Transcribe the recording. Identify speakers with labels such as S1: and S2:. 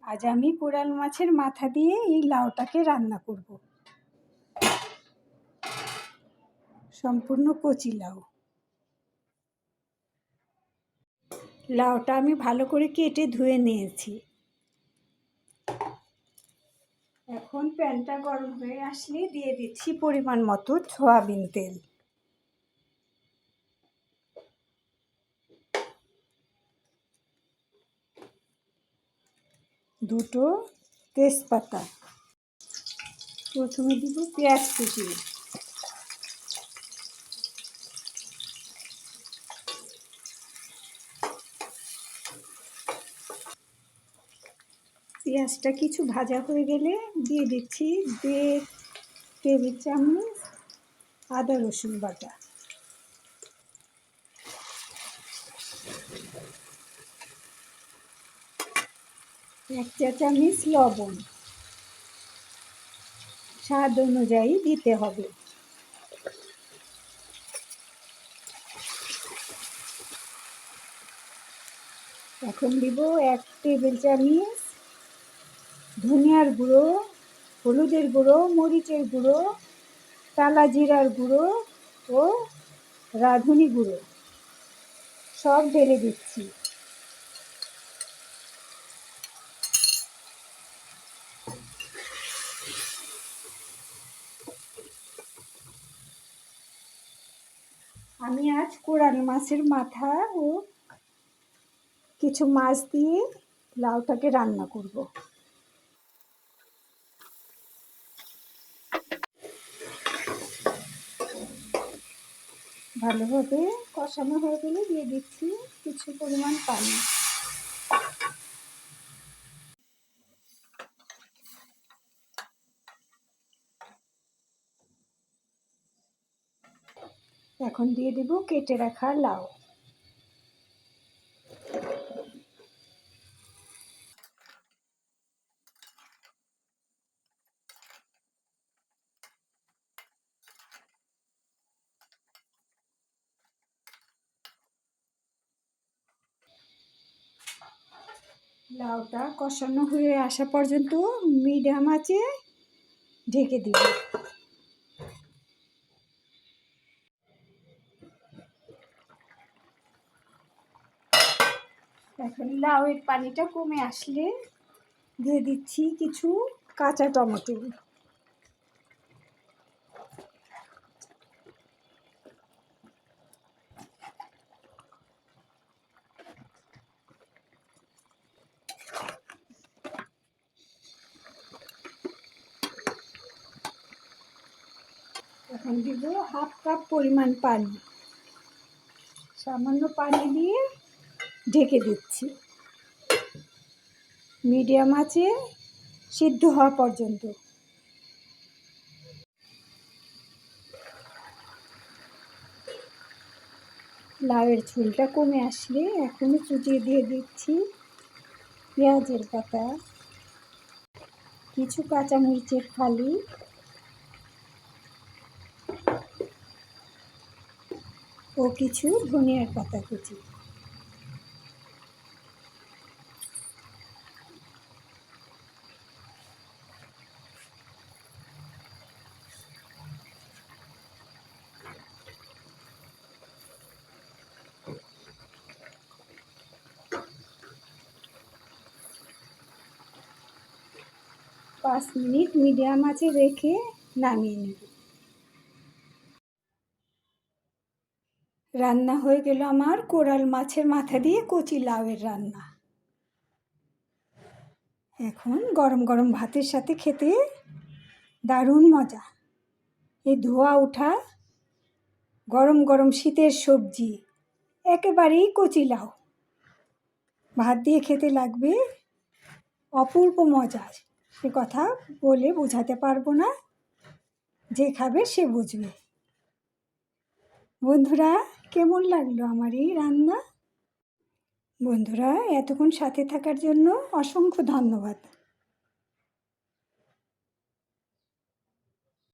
S1: আজ আমি কোরাল মাছের মাথা দিয়ে এই লাউটাকে রান্না করব। সম্পূর্ণ কচি লাউ। লাউটা আমি ভালো করে কেটে ধুয়ে নিয়েছি। এখন প্যানটা গরম হয়ে আসলে দিয়ে দিচ্ছি পরিমাণ মতো সয়াবিন তেল। দুটো তেজপাতা। প্রথমে দিব পেঁয়াজ কুচি। পেঁয়াজটা কিছু ভাজা হয়ে গেলে দিয়ে দিচ্ছি 1.5 টেবিল চামচ আদা রসুন বাটা। এক চা চামচ লবণ, স্বাদ অনুযায়ী দিতে হবে। এখন দিব 1 টেবিল চামচ ধনিয়ার গুঁড়ো, হলুদের গুঁড়ো, মরিচের গুঁড়ো, টালা জিরার গুঁড়ো ও রাঁধুনি গুঁড়ো সব ঢেলে দিচ্ছি। আমি আজ কোরাল মাছের মাথা ও কিছু মাছ দিয়ে লাউটাকে রান্না করব। ভালোভাবে কষানো হয়ে গেলে দিয়ে দিচ্ছি কিছু পরিমাণ পানি। এখন দিয়ে দেব কেটে রাখা লাউ। লাউটা কষানো হয়ে আসা পর্যন্ত মিডিয়াম আঁচে ঢেকে দিব। এখন লাউয়ের পানিটা কমে আসলে দিয়ে দিচ্ছি কিছু কাঁচা টমেটো। এখন দিব 1/2 কাপ পরিমাণ পানি। সামান্য পানি দিয়ে ঢেকে দিচ্ছি মিডিয়াম আঁচে সিদ্ধ হওয়া পর্যন্ত। লাউয়ের ঝোলটা কমে আসলে এখনই চুটিয়ে দিয়ে দিচ্ছি পেঁয়াজের পাতা, কিছু কাঁচামরিচের ফালি ও কিছু ধনিয়ার পাতা কুচি। পাঁচ মিনিট মিডিয়াম আঁচে রেখে নামিয়ে নেব। রান্না হয়ে গেল আমার কোরাল মাছের মাথা দিয়ে কচি লাউয়ের রান্না। এখন গরম গরম ভাতের সাথে খেতে দারুণ মজা। এই ধোয়া ওঠা গরম গরম শীতের সবজি, একেবারেই কচি লাউ, ভাত দিয়ে খেতে লাগবে অপূর্ব মজার। সে কথা বলে বোঝাতে পারবো না, যে খাবে সে বুঝবে। বন্ধুরা, কেমন লাগলো আমার এই রান্না? বন্ধুরা, এতক্ষণ সাথে থাকার জন্য অসংখ্য ধন্যবাদ।